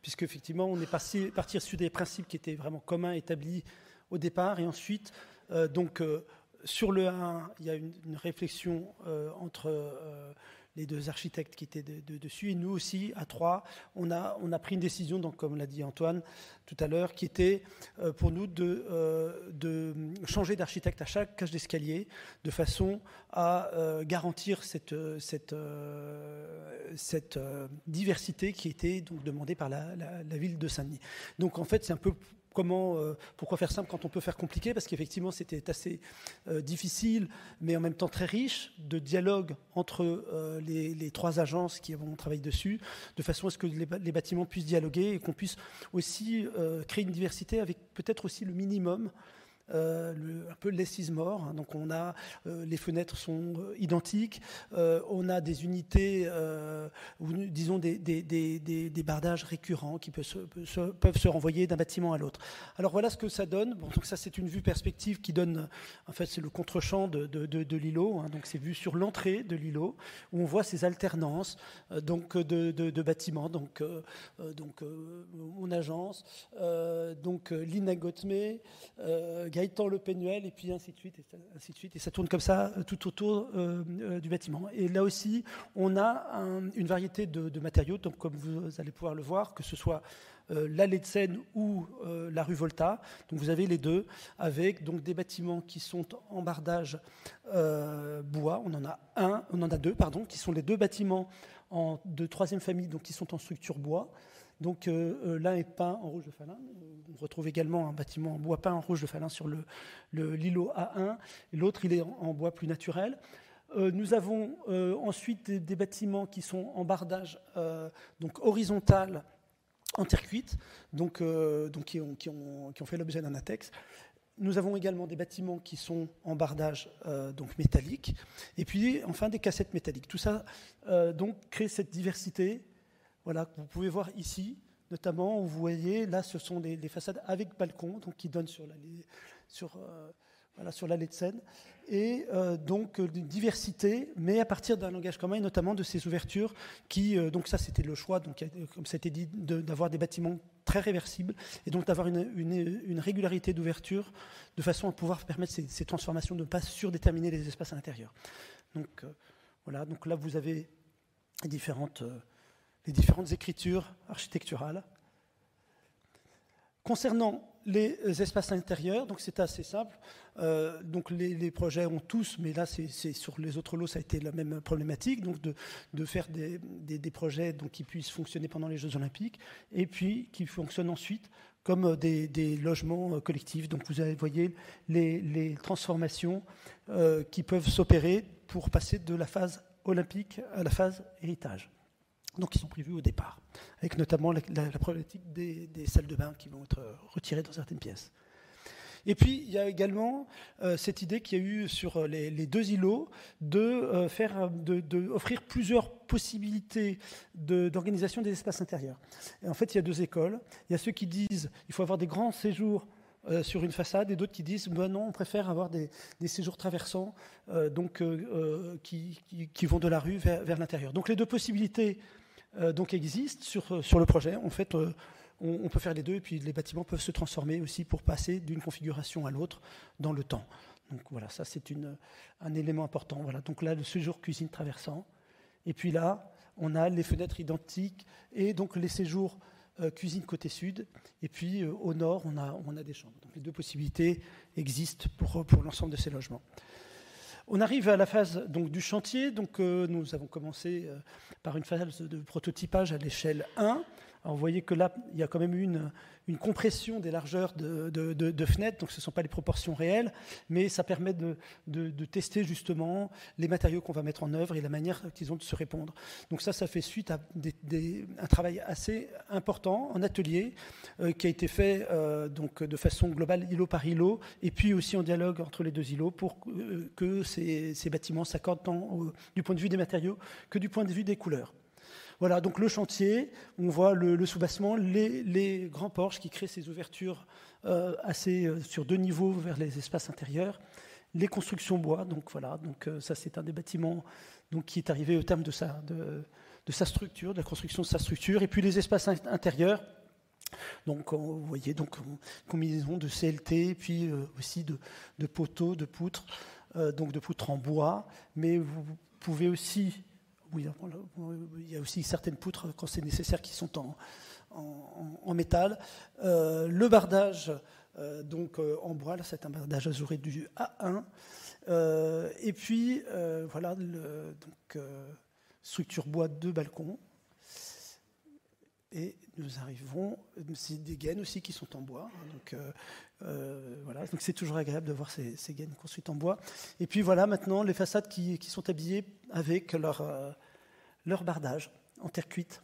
puisque effectivement on est parti sur des principes qui étaient vraiment communs, établis au départ, et ensuite, sur le 1, il y a une réflexion entre les deux architectes qui étaient dessus, et nous aussi, à 3, on a pris une décision, donc, comme l'a dit Antoine tout à l'heure, qui était pour nous de changer d'architecte à chaque cage d'escalier, de façon à garantir cette diversité qui était donc demandée par la ville de Saint-Denis. Donc en fait, c'est un peu pourquoi faire simple quand on peut faire compliqué? Parce qu'effectivement, c'était assez difficile, mais en même temps très riche, de dialogue entre les 3 agences qui vont travailler dessus, de façon à ce que les bâtiments puissent dialoguer et qu'on puisse aussi créer une diversité avec peut-être aussi le minimum. Un peu less is more, hein. Donc on a les fenêtres sont identiques, on a des unités, disons des bardages récurrents qui peuvent se renvoyer d'un bâtiment à l'autre. Alors voilà ce que ça donne. Bon, donc ça c'est une vue perspective qui donne, en fait c'est le contre-champ de l'îlot, hein. Donc c'est vu sur l'entrée de l'îlot où on voit ces alternances de bâtiments, donc mon agence, Lina Gotme, Gaëtan Le Penuel, et puis ainsi de suite, et ça tourne comme ça tout autour du bâtiment. Et là aussi, on a une variété de matériaux, donc comme vous allez pouvoir le voir, que ce soit l'allée de Seine ou la rue Volta. Donc vous avez les deux, avec donc des bâtiments qui sont en bardage bois. On en a deux, qui sont les 2 bâtiments de 3e famille, donc qui sont en structure bois. Donc l'un est peint en rouge de Falin. On retrouve également un bâtiment en bois peint en rouge de Falin sur l'îlot A1. L'autre, il est en bois plus naturel. Nous avons ensuite des bâtiments qui sont en bardage donc horizontal en terre cuite, qui ont fait l'objet d'un ATEX. Nous avons également des bâtiments qui sont en bardage donc métallique, et puis enfin des cassettes métalliques. Tout ça donc crée cette diversité. Voilà, que vous pouvez voir ici, notamment, où vous voyez, là, ce sont des façades avec balcon, donc qui donnent sur l'allée de Seine, et donc une diversité, mais à partir d'un langage commun, et notamment de ces ouvertures qui, donc ça c'était le choix, donc comme ça a été dit, d'avoir des bâtiments très réversibles, et donc d'avoir une régularité d'ouverture, de façon à pouvoir permettre ces transformations, de ne pas surdéterminer les espaces à l'intérieur. Donc voilà, donc là vous avez les différentes écritures architecturales. Concernant les espaces intérieurs, donc c'est assez simple. Donc les projets ont tous, mais là c'est sur les autres lots ça a été la même problématique, donc de faire des projets donc, qui puissent fonctionner pendant les Jeux Olympiques et puis qui fonctionnent ensuite comme des logements collectifs. Donc vous voyez les transformations qui peuvent s'opérer pour passer de la phase olympique à la phase héritage. Donc, ils sont prévus au départ, avec notamment la problématique des salles de bain qui vont être retirées dans certaines pièces. Et puis, il y a également cette idée qu'il y a eu sur les 2 îlots d'offrir plusieurs possibilités d'organisation des espaces intérieurs. Et en fait, il y a 2 écoles. Il y a ceux qui disent qu'il faut avoir des grands séjours sur une façade, et d'autres qui disent non, on préfère avoir des séjours traversants qui vont de la rue vers l'intérieur. Donc les 2 possibilités donc existent sur le projet. En fait, on peut faire les 2, et puis les bâtiments peuvent se transformer aussi pour passer d'une configuration à l'autre dans le temps. Donc voilà, ça c'est un élément important. Voilà. Donc là, le séjour cuisine traversant, et puis là, on a les fenêtres identiques et donc les séjours cuisine côté sud, et puis au nord, on a des chambres. Donc les 2 possibilités existent pour l'ensemble de ces logements. On arrive à la phase donc, du chantier. Donc, nous avons commencé par une phase de prototypage à l'échelle 1. Alors, vous voyez que là, il y a quand même eu une compression des largeurs de fenêtres, donc ce ne sont pas les proportions réelles, mais ça permet de tester justement les matériaux qu'on va mettre en œuvre et la manière qu'ils ont de se répondre. Donc ça fait suite à un travail assez important en atelier qui a été fait donc de façon globale, îlot par îlot, et puis aussi en dialogue entre les 2 îlots pour que ces bâtiments s'accordent tant du point de vue des matériaux que du point de vue des couleurs. Voilà, donc le chantier, on voit le soubassement, les grands porches qui créent ces ouvertures sur 2 niveaux vers les espaces intérieurs, les constructions bois, donc voilà, donc ça c'est un des bâtiments donc, qui est arrivé au terme de sa structure, de la construction de sa structure, et puis les espaces intérieurs. Donc, vous voyez, donc combinaison de CLT, puis aussi de poteaux, de poutres, donc de poutres en bois, mais vous pouvez aussi, oui, il y a aussi certaines poutres quand c'est nécessaire qui sont en métal. Le bardage, donc en bois, là c'est un bardage ajouré du A1. Et puis voilà, structure bois de balcon. Et nous arrivons, c'est des gaines aussi qui sont en bois. Donc voilà, donc c'est toujours agréable de voir ces gaines construites en bois. Et puis voilà maintenant les façades qui sont habillées avec leur bardage en terre cuite.